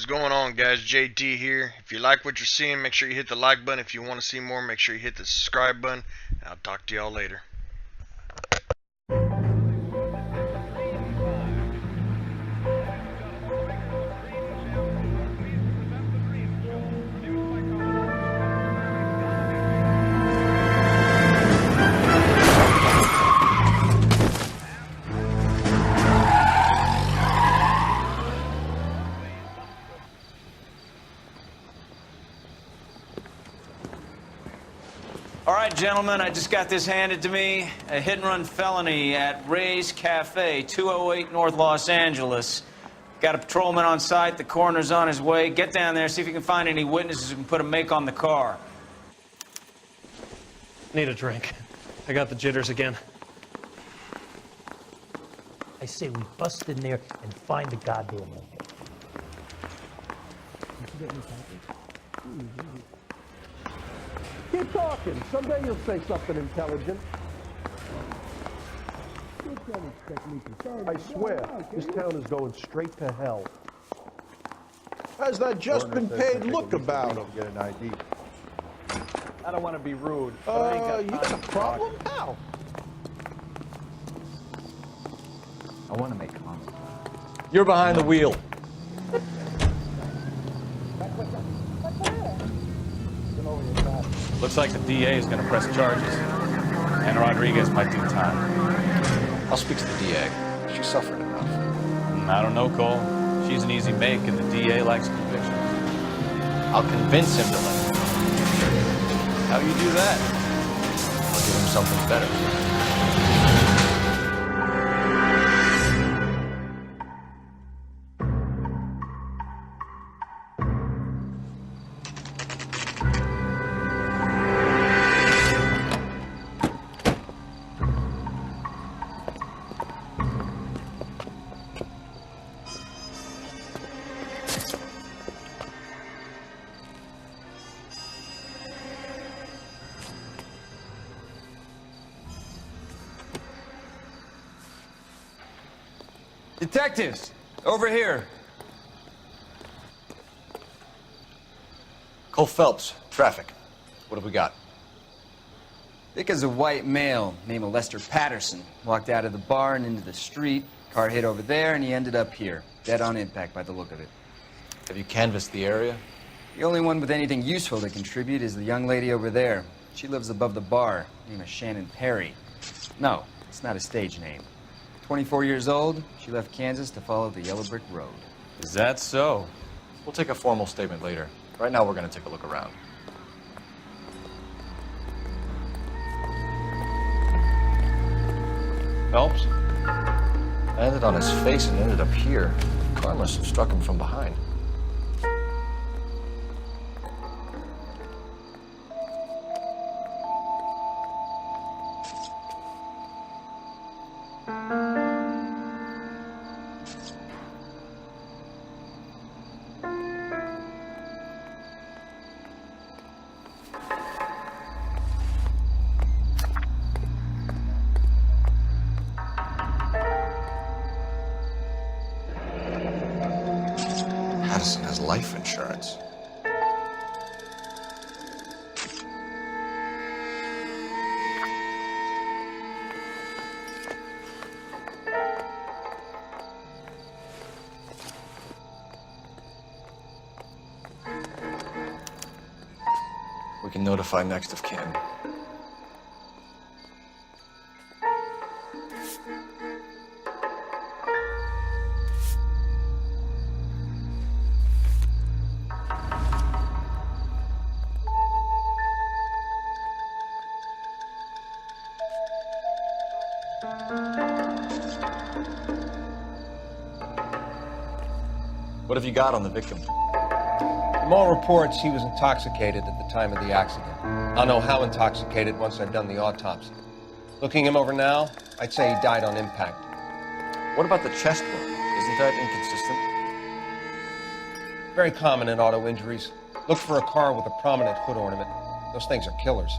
What's going on, guys? JT here. If you like what you're seeing, make sure you hit the like button. If you want to see more, make sure you hit the subscribe button. And I'll talk to y'all later. All right, gentlemen, I just got this handed to me. A hit-and-run felony at Ray's Cafe, 208 North Los Angeles. Got a patrolman on site. The coroner's on his way. Get down there, see if you can find any witnesses who can put a make on the car. Need a drink. I got the jitters again. I say we bust in there and find the goddamn one. Keep talking. Someday you'll say something intelligent. I swear, this town is going straight to hell. How's that just been paid look about him? Get an ID. I don't want to be rude, but I ain't you got a problem? How? I want to make comments. You're behind the wheel. Looks like the DA is going to press charges, and Rodriguez might do time. I'll speak to the DA. She suffered enough. I don't know, Cole. She's an easy make, and the DA likes conviction. I'll convince him to let me. How you do that? I'll give him something better. Detectives, over here. Cole Phelps, traffic. What have we got? Thick as a white male named Lester Patterson. Walked out of the bar and into the street. Car hit over there, and he ended up here. Dead on impact by the look of it. Have you canvassed the area? The only one with anything useful to contribute is the young lady over there. She lives above the bar. Name is Shannon Perry. No, it's not a stage name. 24 years old, she left Kansas to follow the Yellow Brick Road. Is that so? We'll take a formal statement later. Right now, we're going to take a look around. Phelps? Landed on his face and ended up here. The car must have struck him from behind. Patterson has life insurance. We can notify next of kin. What have you got on the victim? From all reports, he was intoxicated at the time of the accident. I'll know how intoxicated once I've done the autopsy. Looking him over now, I'd say he died on impact. What about the chest wound? Isn't that inconsistent? Very common in auto injuries. Look for a car with a prominent hood ornament. Those things are killers.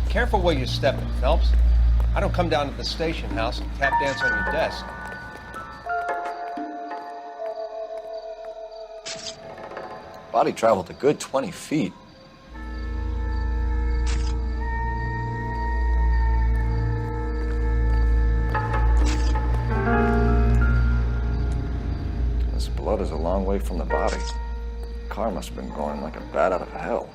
Careful where you're stepping, Phelps. I don't come down to the station house and tap dance on your desk. Body traveled a good 20 feet. This blood is a long way from the body. The car must have been going like a bat out of hell.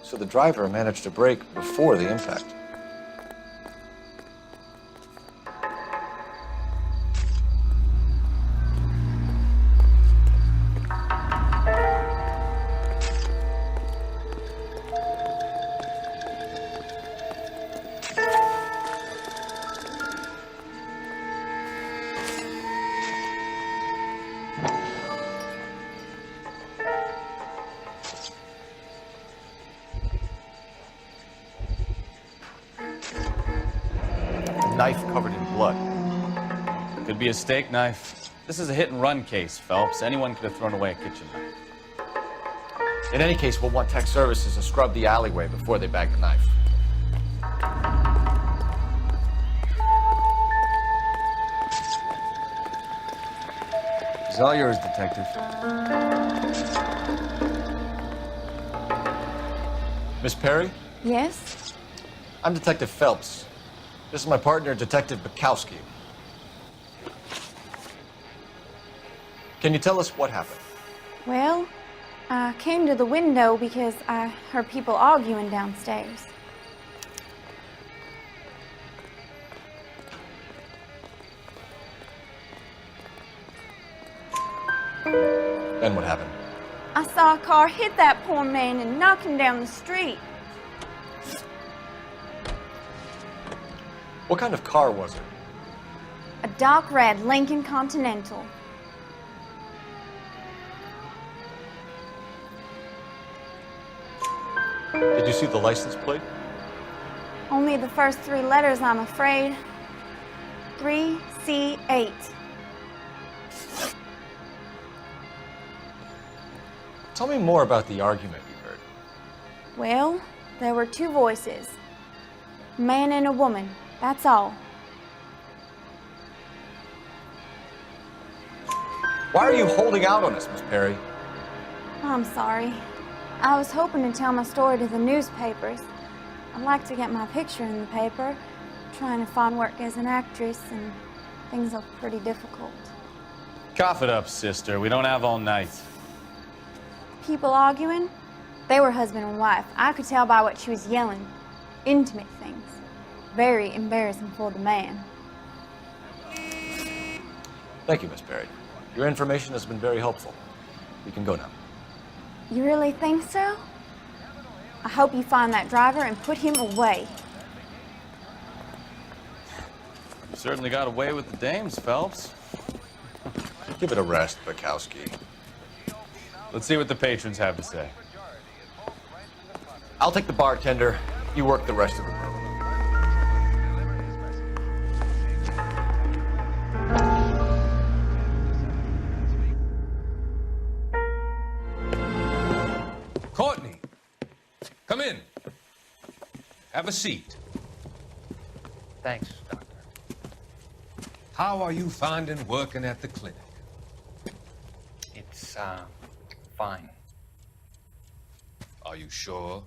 So the driver managed to brake before the impact. Knife covered in blood. Could be a steak knife. This is a hit-and-run case, Phelps. Anyone could have thrown away a kitchen knife. In any case, we'll want tech services to scrub the alleyway before they bag the knife. It's all yours, Detective. Miss Perry? Yes? I'm Detective Phelps. This is my partner, Detective Bukowski. Can you tell us what happened? Well, I came to the window because I heard people arguing downstairs. Then what happened? I saw a car hit that poor man and knock him down the street. What kind of car was it? A dark red Lincoln Continental. Did you see the license plate? Only the first three letters, I'm afraid. 3C8. Tell me more about the argument you heard. Well, there were two voices. A man and a woman, that's all. Why are you holding out on us, Miss Perry? I'm sorry. I was hoping to tell my story to the newspapers. I'd like to get my picture in the paper. Trying to find work as an actress, and things look pretty difficult. Cough it up, sister. We don't have all night. People arguing? They were husband and wife. I could tell by what she was yelling. Intimate things. Very embarrassing for the man. Thank you, Miss Perry. Your information has been very helpful. We can go now. You really think so? I hope you find that driver and put him away. You certainly got away with the dames, Phelps. Give it a rest, Bukowski. Let's see what the patrons have to say. I'll take the bartender. You work the rest of the room. Courtney, come in. Have a seat. Thanks, Doctor. How are you finding working at the clinic? It's, fine. Are you sure?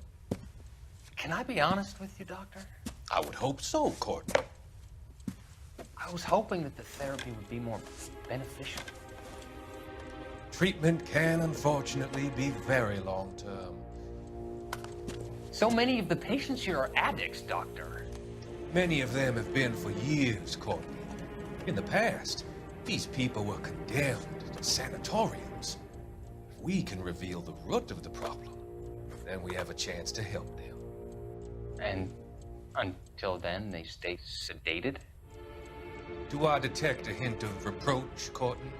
Can I be honest with you, Doctor? I would hope so, Courtney. I was hoping that the therapy would be more beneficial. Treatment can, unfortunately, be very long-term. So many of the patients here are addicts, Doctor. Many of them have been for years, Courtney. In the past, these people were condemned to sanatoriums. If we can reveal the root of the problem, then we have a chance to help them. And until then, they stay sedated? Do I detect a hint of reproach, Courtney?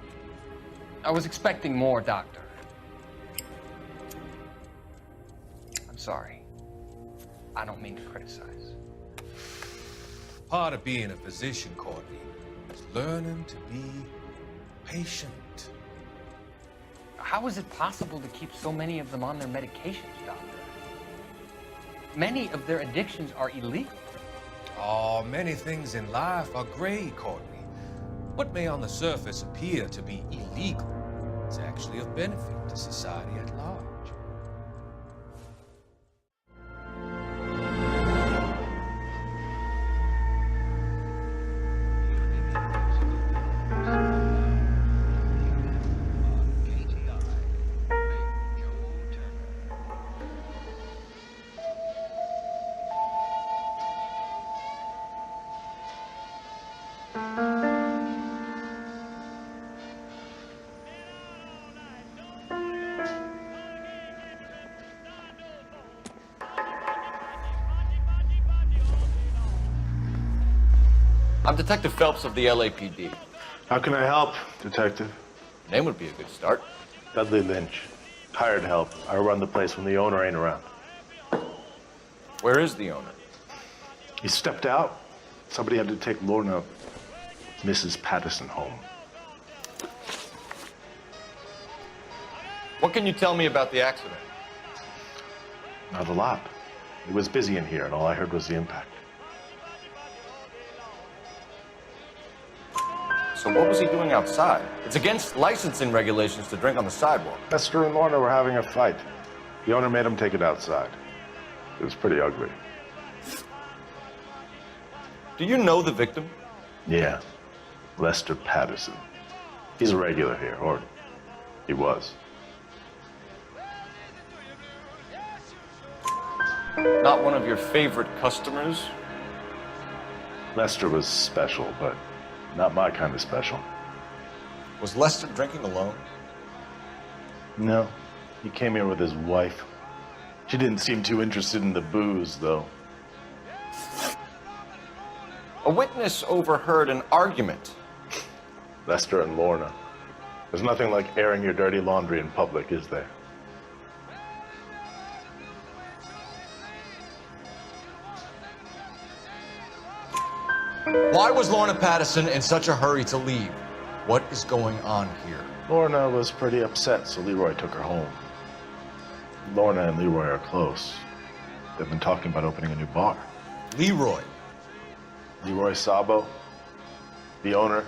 I was expecting more, Doctor. I'm sorry. I don't mean to criticize. Part of being a physician, Courtney, is learning to be patient. How is it possible to keep so many of them on their medications, Doctor? Many of their addictions are illegal. Oh, many things in life are gray, Courtney. What may on the surface appear to be illegal is actually of benefit to society at large. I'm Detective Phelps of the LAPD. How can I help, Detective? Name would be a good start. Dudley Lynch. Hired help. I run the place when the owner ain't around. Where is the owner? He stepped out. Somebody had to take Lorna, Mrs. Patterson, home. What can you tell me about the accident? Not a lot. It was busy in here, and all I heard was the impact. So what was he doing outside? It's against licensing regulations to drink on the sidewalk. Lester and Lorna were having a fight. The owner made him take it outside. It was pretty ugly. Do you know the victim? Yeah. Lester Patterson. He's a regular here, or he was. Not one of your favorite customers? Lester was special, but not my kind of special. Was Lester drinking alone? No. He came here with his wife. She didn't seem too interested in the booze, though. A witness overheard an argument. Lester and Lorna. There's nothing like airing your dirty laundry in public, is there? Why was Lorna Patterson in such a hurry to leave? What is going on here? Lorna was pretty upset, so Leroy took her home. Lorna and Leroy are close. They've been talking about opening a new bar. Leroy? Leroy Sabo, the owner.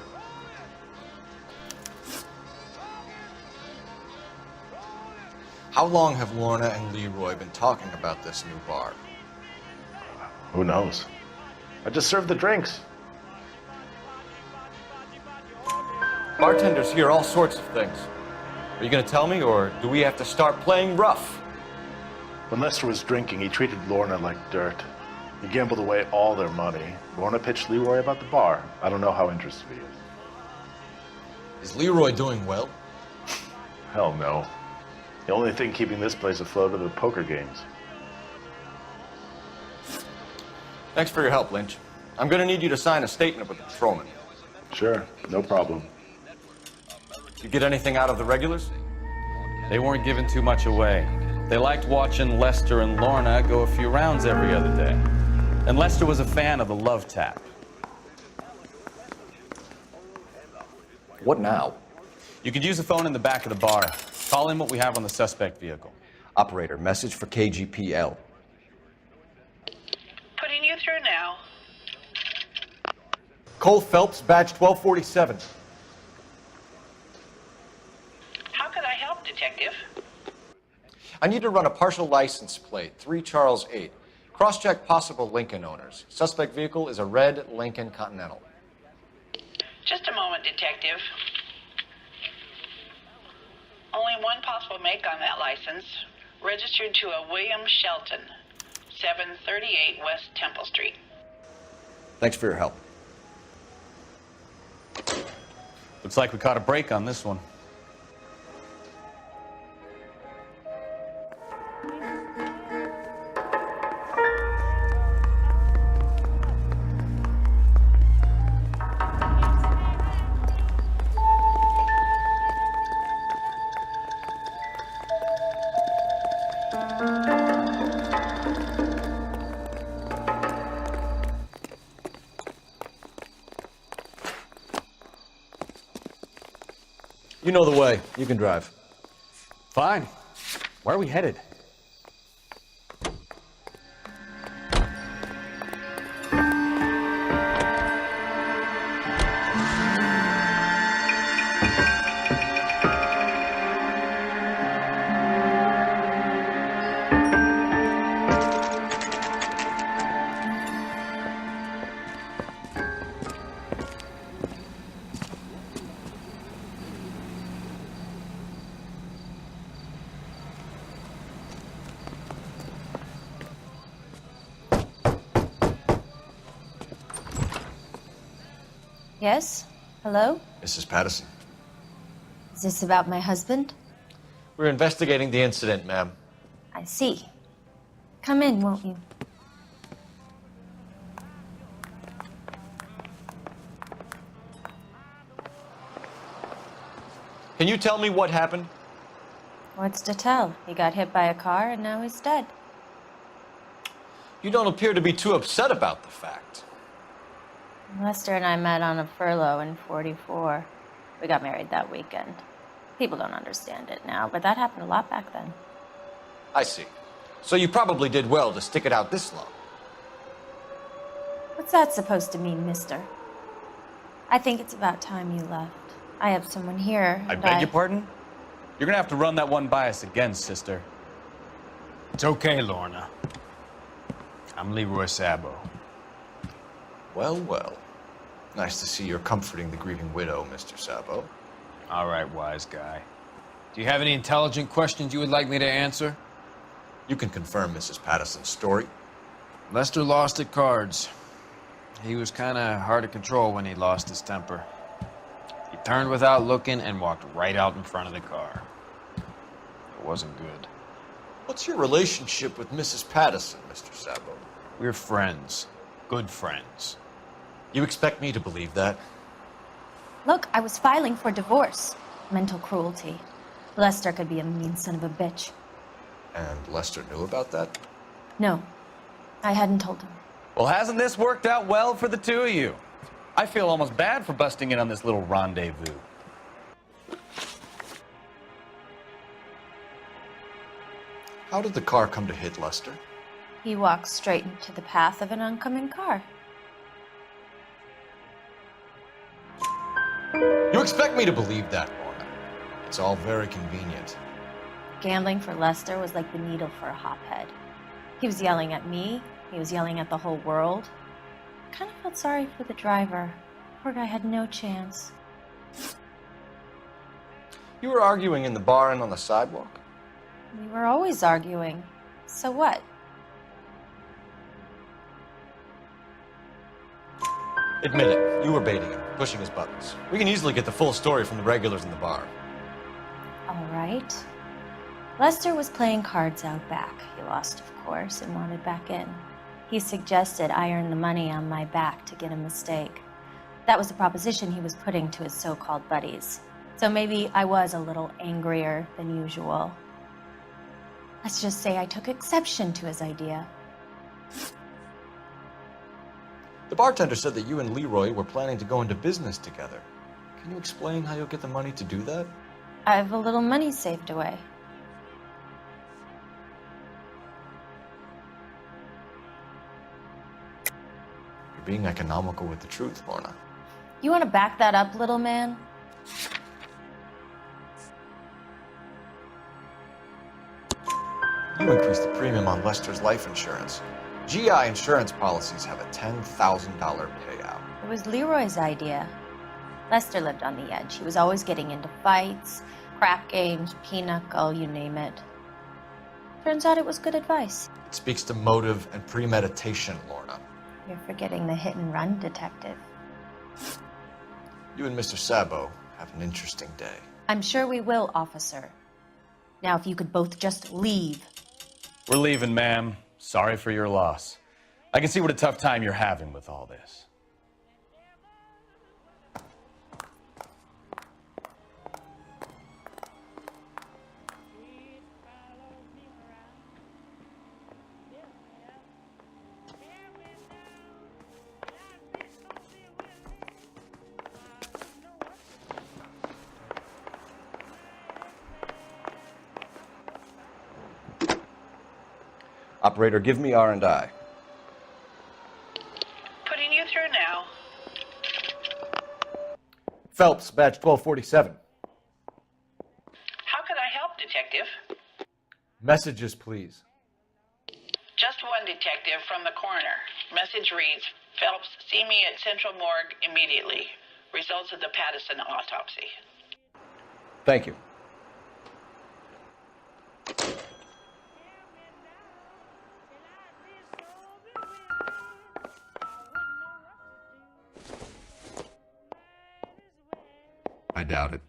How long have Lorna and Leroy been talking about this new bar? Who knows? I just served the drinks. Bartenders hear all sorts of things. Are you going to tell me, or do we have to start playing rough? When Lester was drinking, he treated Lorna like dirt. He gambled away all their money. Lorna pitched Leroy about the bar. I don't know how interested he is. Is Leroy doing well? Hell no. The only thing keeping this place afloat are the poker games. Thanks for your help, Lynch. I'm going to need you to sign a statement with the patrolman. Sure, no problem. You get anything out of the regulars? They weren't giving too much away. They liked watching Lester and Lorna go a few rounds every other day. And Lester was a fan of the love tap. What now? You could use the phone in the back of the bar. Call in what we have on the suspect vehicle. Operator, message for KGPL. Putting you through now. Cole Phelps, badge 1247. How could I help, Detective? I need to run a partial license plate, 3 Charles 8. Cross-check possible Lincoln owners. Suspect vehicle is a red Lincoln Continental. Just a moment, Detective. Only one possible make on that license. Registered to a William Shelton, 738 West Temple Street. Thanks for your help. Looks like we caught a break on this one. You know the way. You can drive. Fine. Where are we headed? Yes? Hello? Mrs. Patterson. Is this about my husband? We're investigating the incident, ma'am. I see. Come in, won't you? Can you tell me what happened? What's to tell? He got hit by a car and now he's dead. You don't appear to be too upset about the fact. Lester and I met on a furlough in '44. We got married that weekend. People don't understand it now, but that happened a lot back then. I see. So you probably did well to stick it out this long. What's that supposed to mean, mister? I think it's about time you left. I have someone here. I beg your pardon? You're gonna have to run that one by us again, sister. It's okay, Lorna. I'm Leroy Sabo. Well, well. Nice to see you're comforting the grieving widow, Mr. Sabo. All right, wise guy. Do you have any intelligent questions you would like me to answer? You can confirm Mrs. Patterson's story. Lester lost at cards. He was kind of hard to control when he lost his temper. He turned without looking and walked right out in front of the car. It wasn't good. What's your relationship with Mrs. Patterson, Mr. Sabo? We're friends. Good friends. You expect me to believe that? Look, I was filing for divorce. Mental cruelty. Lester could be a mean son of a bitch. And Lester knew about that? No, I hadn't told him. Well, hasn't this worked out well for the two of you? I feel almost bad for busting in on this little rendezvous. How did the car come to hit Lester? He walked straight into the path of an oncoming car. You expect me to believe that, Lorna? It's all very convenient. Gambling for Lester was like the needle for a hophead. He was yelling at me. He was yelling at the whole world. I kind of felt sorry for the driver. Poor guy had no chance. You were arguing in the bar and on the sidewalk? We were always arguing. So what? Admit it, you were baiting him, pushing his buttons. We can easily get the full story from the regulars in the bar. All right. Lester was playing cards out back. He lost, of course, and wanted back in. He suggested I earn the money on my back to get a mistake. That was the proposition he was putting to his so-called buddies. So maybe I was a little angrier than usual. Let's just say I took exception to his idea. The bartender said that you and Leroy were planning to go into business together. Can you explain how you'll get the money to do that? I have a little money saved away. You're being economical with the truth, Lorna. You want to back that up, little man? You increased the premium on Lester's life insurance. GI insurance policies have a $10,000 payout. It was Leroy's idea. Lester lived on the edge. He was always getting into fights, crap games, pinochle, you name it. Turns out it was good advice. It speaks to motive and premeditation, Lorna. You're forgetting the hit-and-run detective. You and Mr. Sabo have an interesting day. I'm sure we will, officer. Now, if you could both just leave. We're leaving, ma'am. Sorry for your loss. I can see what a tough time you're having with all this. Operator, give me R&I. Putting you through now. Phelps, badge 1247. How can I help, Detective? Messages, please. Just one detective from the coroner. Message reads, Phelps, see me at Central Morgue immediately. Results of the Pattison autopsy. Thank you. I doubt it.